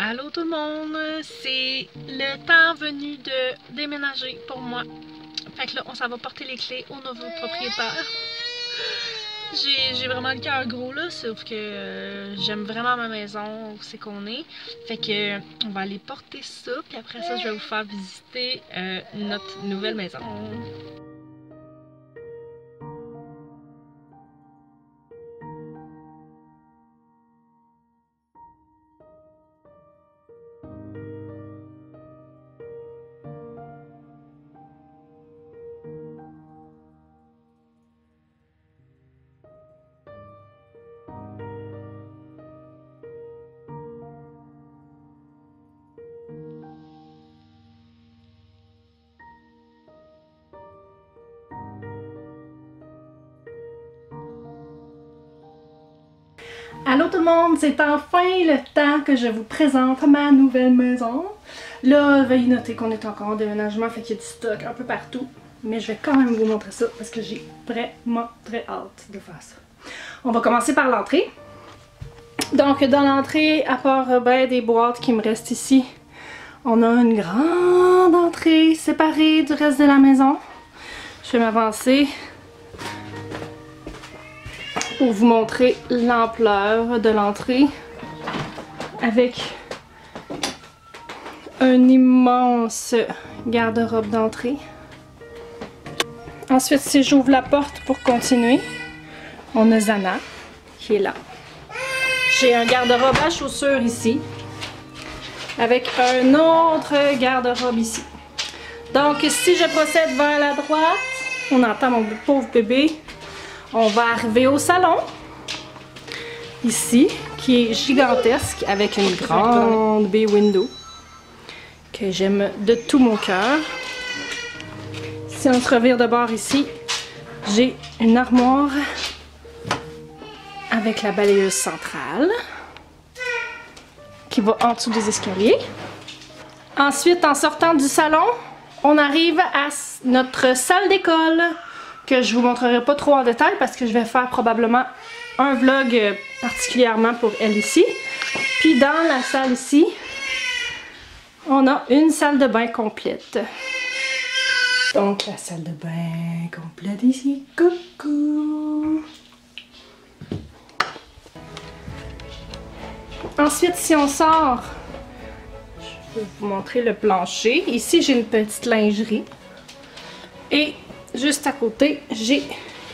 Allô tout le monde, c'est le temps venu de déménager pour moi. Fait que là, on s'en va porter les clés au nouveau propriétaire. J'ai vraiment le cœur gros là, sauf que j'aime vraiment ma maison où c'est qu'on est. Fait que on va aller porter ça, puis après ça, je vais vous faire visiter notre nouvelle maison. Allô tout le monde, c'est enfin le temps que je vous présente ma nouvelle maison. Là, veuillez noter qu'on est encore en déménagement, fait qu'il y a du stock un peu partout. Mais je vais quand même vous montrer ça parce que j'ai vraiment très hâte de faire ça. On va commencer par l'entrée. Donc dans l'entrée, à part des boîtes qui me restent ici, on a une grande entrée séparée du reste de la maison. Je vais m'avancer pour vous montrer l'ampleur de l'entrée avec un immense garde-robe d'entrée. Ensuite, si j'ouvre la porte pour continuer, on a Zana qui est là. J'ai un garde-robe à chaussures ici avec un autre garde-robe ici. Donc si je procède vers la droite, on entend mon pauvre bébé. On va arriver au salon, ici, qui est gigantesque, avec une grande bay window, que j'aime de tout mon cœur. Si on se revire de bord ici, j'ai une armoire avec la balayeuse centrale, qui va en dessous des escaliers. Ensuite, en sortant du salon, on arrive à notre salle d'école, que je vous montrerai pas trop en détail parce que je vais faire probablement un vlog particulièrement pour elle ici. Puis dans la salle ici, on a une salle de bain complète. Donc la salle de bain complète ici. Coucou! Ensuite, si on sort, je vais vous montrer le plancher. Ici, j'ai une petite lingerie. Et juste à côté, j'ai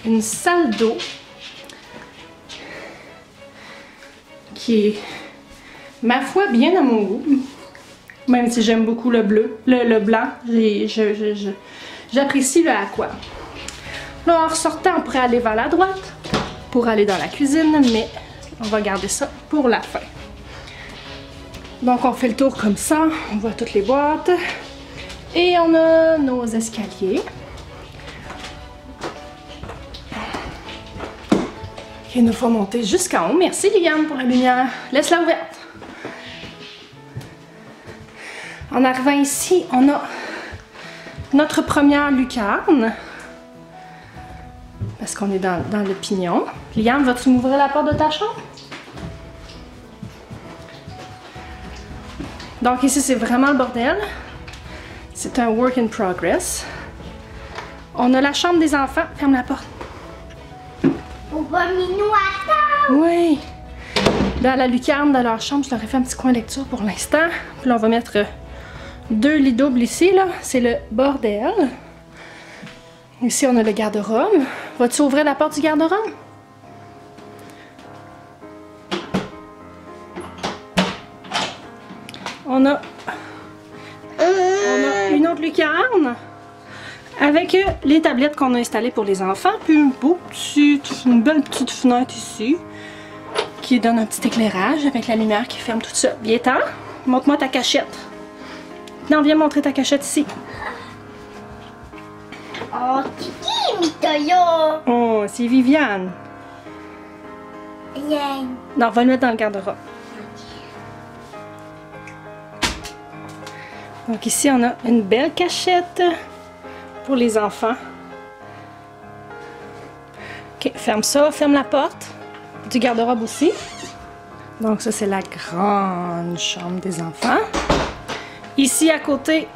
une salle d'eau qui est, ma foi, bien à mon goût. Même si j'aime beaucoup le bleu, le blanc, j'apprécie le aqua. Là, en ressortant, on pourrait aller vers la droite pour aller dans la cuisine, mais on va garder ça pour la fin. Donc, on fait le tour comme ça, on voit toutes les boîtes. Et on a nos escaliers. Il nous faut monter jusqu'en haut. Merci Liane pour la lumière. Laisse-la ouverte. En arrivant ici, on a notre première lucarne. Parce qu'on est dans le pignon. Liane, vas-tu m'ouvrir la porte de ta chambre? Donc ici, c'est vraiment le bordel. C'est un work in progress. On a la chambre des enfants. Ferme la porte. On va minou à table. Oui. Dans la lucarne de leur chambre, je leur ai fait un petit coin lecture pour l'instant. Puis là, on va mettre 2 lits doubles ici, là. C'est le bordel. Ici, on a le garde-robe. Vas-tu ouvrir la porte du garde-robe? On a une autre lucarne avec les tablettes qu'on a installées pour les enfants, puis une belle petite fenêtre ici qui donne un petit éclairage avec la lumière qui ferme tout ça. Viens-t'en, montre-moi ta cachette. Non, viens montrer ta cachette ici. Oh, Kiki, Mitoyo. Oh, c'est Viviane. Rien. Non, on va le mettre dans le garde-robe. Donc ici, on a une belle cachette pour les enfants. Ok, ferme ça, ferme la porte du garde-robe aussi. Donc ça, c'est la grande chambre des enfants. Ici, à côté,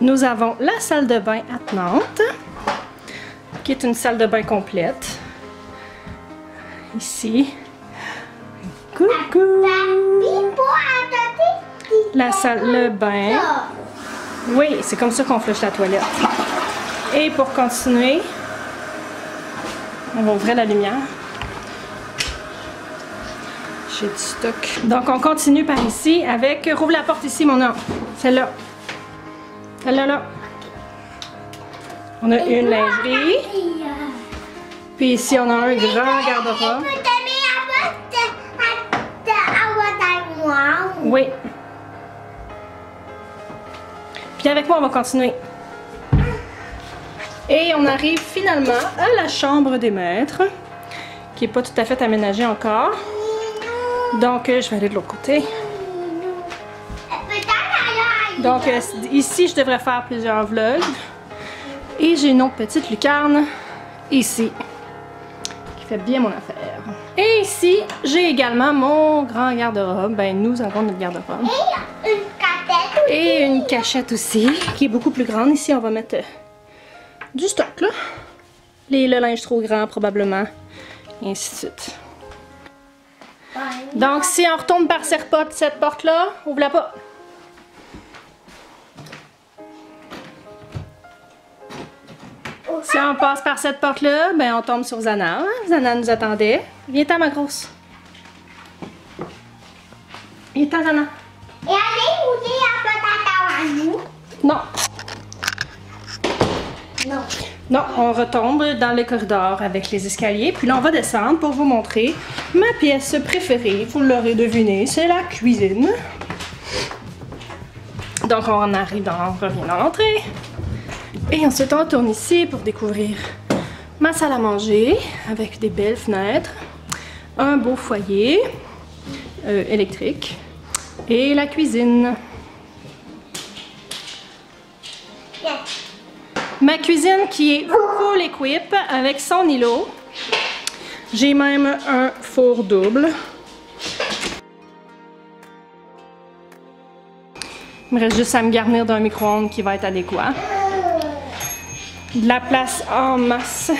nous avons la salle de bain attenante, qui est une salle de bain complète. Ici. Coucou! La salle de bain. Oui, c'est comme ça qu'on flush la toilette. Et pour continuer, on va ouvrir la lumière. J'ai du stock. Donc, on continue par ici avec... Rouvre la porte ici, mon homme. Celle-là. Celle-là, là. On a une lingerie. Puis ici, on a un grand garde-robe. Oui. Puis avec moi, on va continuer. Et on arrive finalement à la chambre des maîtres, qui n'est pas tout à fait aménagée encore. Donc, je vais aller de l'autre côté. Donc, ici, je devrais faire plusieurs vlogs. Et j'ai une autre petite lucarne, ici, qui fait bien mon affaire. Et ici, j'ai également mon grand garde-robe. Ben, nous avons notre garde-robe. Et une cachette aussi, qui est beaucoup plus grande. Ici, on va mettre du stock, là. Le linge trop grand, probablement. Et ainsi de suite. Donc, si on retourne par cette porte-là, ouvre-la pas. Si on passe par cette porte-là, ben on tombe sur Zana. Zana nous attendait. Viens-t'en, ma grosse. Viens-t'en, Zana. Et allez à nous? Non. Non. Non, on retombe dans le corridor avec les escaliers. Puis là, on va descendre pour vous montrer ma pièce préférée. Vous l'aurez deviné, c'est la cuisine. Donc, on revient dans l'entrée. Et ensuite, on tourne ici pour découvrir ma salle à manger avec des belles fenêtres, un beau foyer électrique et la cuisine. Ma cuisine qui est full equip avec son îlot. J'ai même un four double. Il me reste juste à me garnir d'un micro-ondes qui va être adéquat. De la place en masse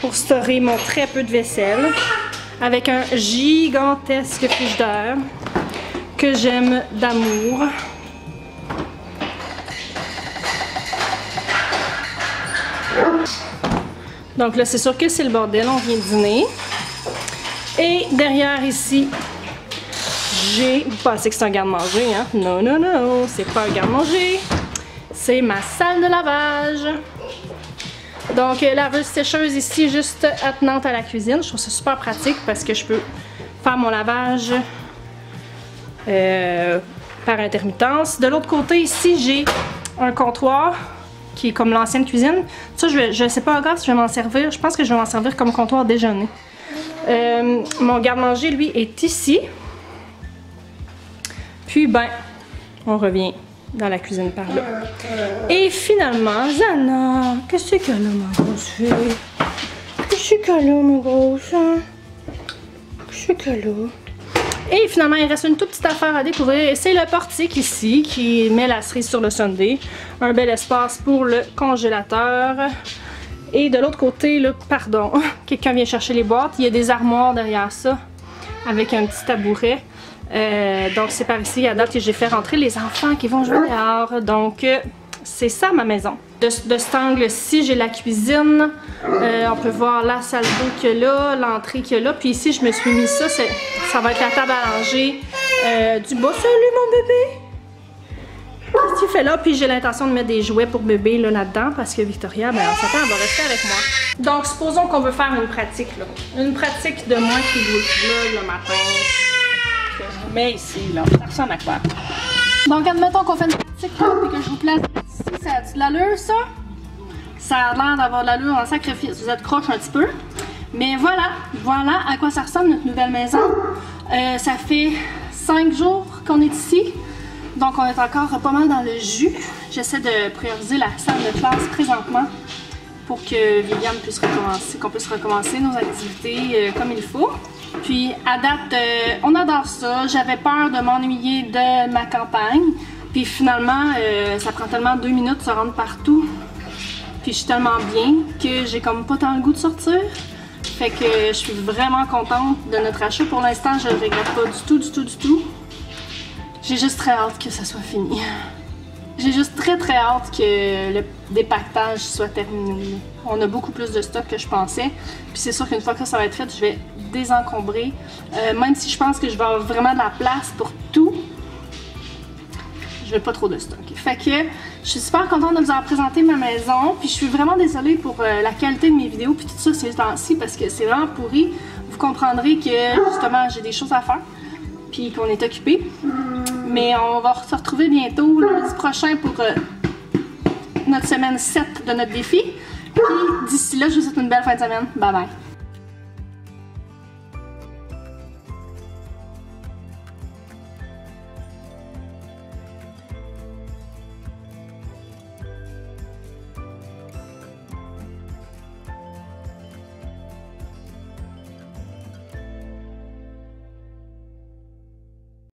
pour stocker mon très peu de vaisselle avec un gigantesque frigidaire que j'aime d'amour. Donc là, c'est sûr que c'est le bordel, on vient de dîner. Et derrière ici, vous pensez que c'est un garde-manger, hein? Non, non, non, c'est pas un garde-manger. C'est ma salle de lavage. Donc, laveuse sécheuse ici, juste attenante à la cuisine. Je trouve ça super pratique parce que je peux faire mon lavage par intermittence. De l'autre côté, ici, j'ai un comptoir qui est comme l'ancienne cuisine. Ça, je sais pas encore si je vais m'en servir. Je pense que je vais m'en servir comme comptoir déjeuner. Mon garde-manger, lui, est ici. Puis, ben, on revient dans la cuisine par là. Et finalement, Zana, qu'est-ce qu'elle a, ma grosse fille? Qu'est-ce qu'elle a, ma grosse? Qu'est-ce qu'elle a? Et finalement, il reste une toute petite affaire à découvrir. C'est le portique ici qui met la cerise sur le sundae. Un bel espace pour le congélateur. Et de l'autre côté, là, pardon, quelqu'un vient chercher les boîtes. Il y a des armoires derrière ça avec un petit tabouret. Donc c'est par ici à date que j'ai fait rentrer les enfants qui vont jouer dehors. Donc c'est ça ma maison. De cet angle-ci, j'ai la cuisine. On peut voir la salle d'eau qu'il y a là, l'entrée qu'il y a là. Puis ici, je me suis mis ça. Ça va être la table à langer du bas. Salut mon bébé! Qu'est-ce que tu fais là? Puis j'ai l'intention de mettre des jouets pour bébé là-dedans parce que Victoria, ben, on s'attend, elle va rester avec moi. Donc supposons qu'on veut faire une pratique là. Une pratique de moi qui vous vlog le matin. Que je vous mets ici, là. Ça ressemble à quoi? Donc, admettons qu'on fait une pratique là, et que je vous place ici. Ça a-tu de l'allure, ça? Ça a l'air d'avoir de l'allure en sacrifice. Vous êtes croche un petit peu. Mais voilà, voilà à quoi ça ressemble notre nouvelle maison. Ça fait 5 jours qu'on est ici. Donc, on est encore pas mal dans le jus. J'essaie de prioriser la salle de classe présentement pour que Viviane puisse recommencer, qu'on puisse recommencer nos activités comme il faut. Puis à date, on adore ça. J'avais peur de m'ennuyer de ma campagne. Puis finalement, ça prend tellement 2 minutes de se rendre partout. Puis je suis tellement bien que j'ai comme pas tant le goût de sortir. Fait que je suis vraiment contente de notre achat. Pour l'instant, je le regrette pas du tout. J'ai juste très hâte que ça soit fini. J'ai juste très hâte que le dépaquetage soit terminé. On a beaucoup plus de stock que je pensais. Puis c'est sûr qu'une fois que ça va être fait, je vais désencombrer. Même si je pense que je vais avoir vraiment de la place pour tout, je veux pas trop de stock. Fait que je suis super contente de vous avoir présenté ma maison. Puis je suis vraiment désolée pour la qualité de mes vidéos puis tout ça ces temps-ci parce que c'est vraiment pourri. Vous comprendrez que justement j'ai des choses à faire puis qu'on est occupé. Mais on va se retrouver bientôt lundi prochain pour notre semaine 7 de notre défi. Puis d'ici là, je vous souhaite une belle fin de semaine. Bye bye!